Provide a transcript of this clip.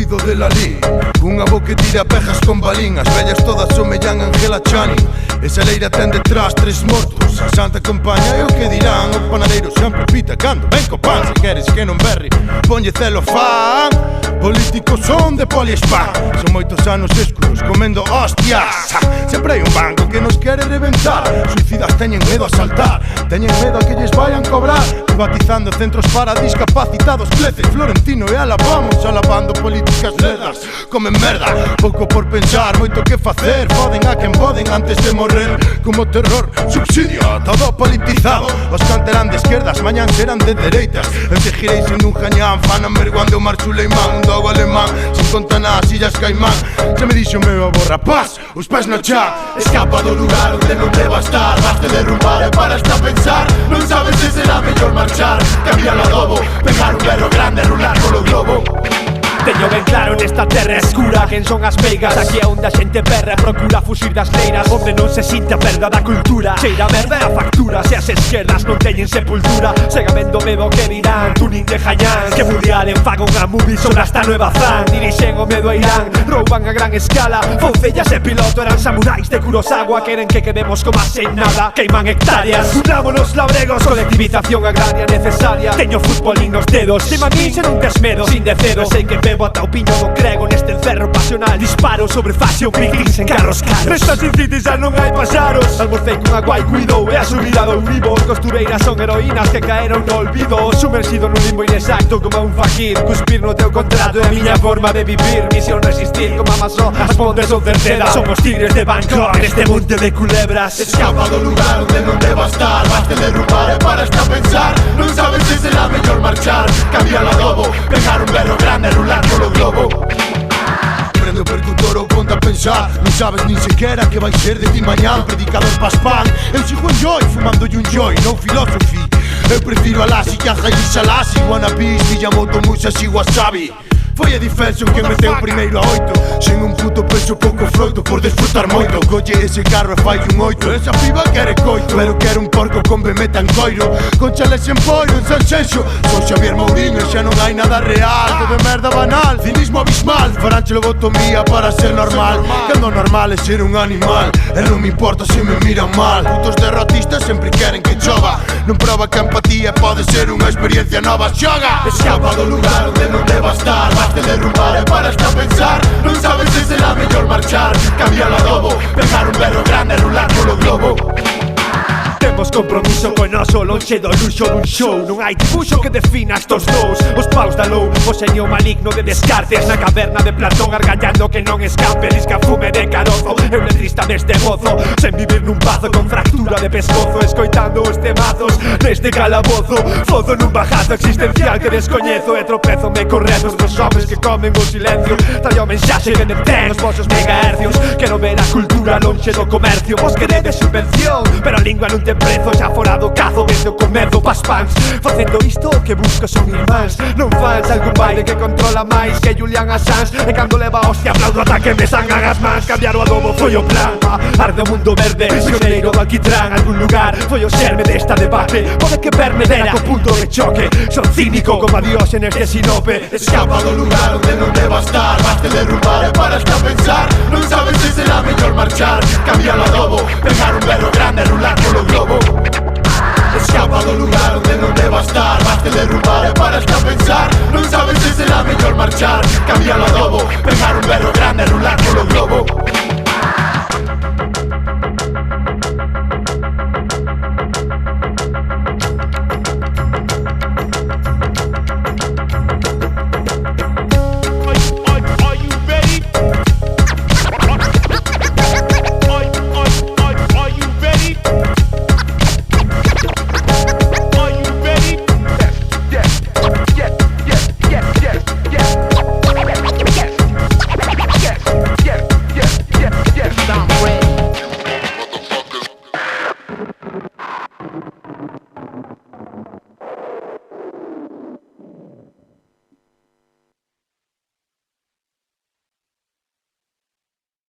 ruido de Lalí. Unha voz que tira pejas con balín. As vellas todas somellan Angela Chani. Esa leira ten detrás 3 mortos. A Santa Compaña e o que dirán. O panadeiro sempre pita cando ven co pan. Se queres que non berre, ponlle celofán. Políticos son de poliespán. Son moitos anos escuros comendo hostias. Sempre hai un banco que nos quere reventar. Suicidas teñen medo a saltar. Teñen medo a que lles vayan cobrar. Privatizando centros para discapacitados. Cleces, Florentino e Alabamos. Alabando políticas ledas. Comen merda, pouco por pensar, moito que facer. Foden a quen poden antes de morrer. Como terror, subsidio, todo politizado. Os canterán de esquerdas, mañan serán de dereitas. Eu seguirei sendo un jañán. Fan amerguando o Mar Suleimán. Un dogo alemán, sin conta nas illas Caimán. Se me dixo meu avó rapaz, os pés no chan. Escapa do lugar onde non deba estar. Baste derrumbar e para hasta pensar. Non sabes se será mellor marchar. Cambiar o adobo, pegar un berro grande, rular polo globo. Teño ben claro nesta terra escura quen son as meigas. Aquí é onde a xente perra procura fuxir das leiras, onde non se sinte a perda da cultura. Cheira a merda e a factura, se as esquerdas non teñen sepultura. Sega vendo medo que dirán, tuning de jañán. Que Woody Allen faga unha movie sobre esta nueva fan. Dirixen o medo a Irán, rouban a gran escala. Foncellas e piloto eran samurais de Kurosawa. Queren que quedemos como sen nada, queiman hectáreas. Unámonos labregos, colectivización agraria necesaria. Teño fútbol nos dedos, se manín se non tes medo. Sin de cedo, sei que bebo ata o piño do crego neste encerro pasional. Disparo sobre fashion victims en carros caros. Nestas cities xa non hai pasaros. Almorcei cunha guai cuido e a subida do Euribor. Costureiras son heroínas que caeron no olvido. Sumersido nun limbo inexacto como un fakir. Cuspir no teu contrato é a miña forma de vivir. Misión resistir como Amazon. As pontes son certeras. Somos tigres de Bangkok neste monte de culebras. Escapa do lugar onde non deba estar. Baste derrumbar e para hasta pensar. Non sabes se será mellor marchar. Cambia o adobo, pegar un berro grande, rular polo globo. Prende o percutor ou ponte a pensar. Non sabes nin sequera que vai ser de ti mañán. Predicador paspán, eu sigo en joy, fumando un joy, non philosophy. Eu prefiro a Lassi que a Haile Selassie. Wannabes, Miyamoto, Musashi, Wasabi. Foi a Defension que meteu primeiro a 8. Sen un puto peso pouco froito por desfrutar moito. Colle ese carro e fai un 8. Esa piba quere coito, pero quere un porco con bemeta en coiro. Con chales en poiro, en Sanxenxo. Son Xavier Mourinho, xa non hai nada real. Todo merda banal, cinismo abismal. Faranche lobotomía para ser normal. Cando normal é ser un animal. E non me importa se me miran mal. Putos derrotistas sempre queren que chova. Non proba que a empatía pode ser unha experiencia nova. Xoga! Escapa do lugar onde non deba estar. Baste derrumbar e para hasta pensar. Non sabes se será mellor marchar. Cambia o adobo, pegar un berro grande, rular polo globo. Temos compromiso con noso lonxe do luxo dun show. Non hai dibuixo que defina estos dous. Os paus da lou, o xenio maligno de Descartes. Na caverna de Platón argallando que non escape. Risca fume de carozo, eu letrista deste mozo. Sen vivir nun pazo con fractura de pescozo. Escoitando os temazos neste calabozo. Fozo nun bajazo existencial que descoñezo. E tropezo me corretos dos homes que comen o silencio. Traio o mensaxe que detén os vosos megahercios. Quero ver a cultura lonxe do comercio. Vos queredes subvención, pero a lingua non ten prezo. Xa fora do cazo desde o comezo pas pans. Facendo isto o que busco son irmáns. Non fans algún baile que controla máis que Julian Assange. E cando leva hostia aplaudo ata que me sangan as mans. Cambiar o adobo foi o plan. Arde o mundo verde, pioneiro do alquitrán. Algún lugar foi o xerme desta debate. Pode que verme dera co punto de choque. Son cínico como a Diógenes de Sinope. Escapa do lugar onde non deba estar. Baste derrumbar e para hasta pensar. Non sabes se será mellor marchar. Cambia o adobo, pegar un berro grande, rular polo globo. Escapa do lugar onde non deba estar. Baste derrumbar e para hasta pensar. Non sabes se será mellor marchar. Cambia o adobo, pegar un berro grande, rular polo globo.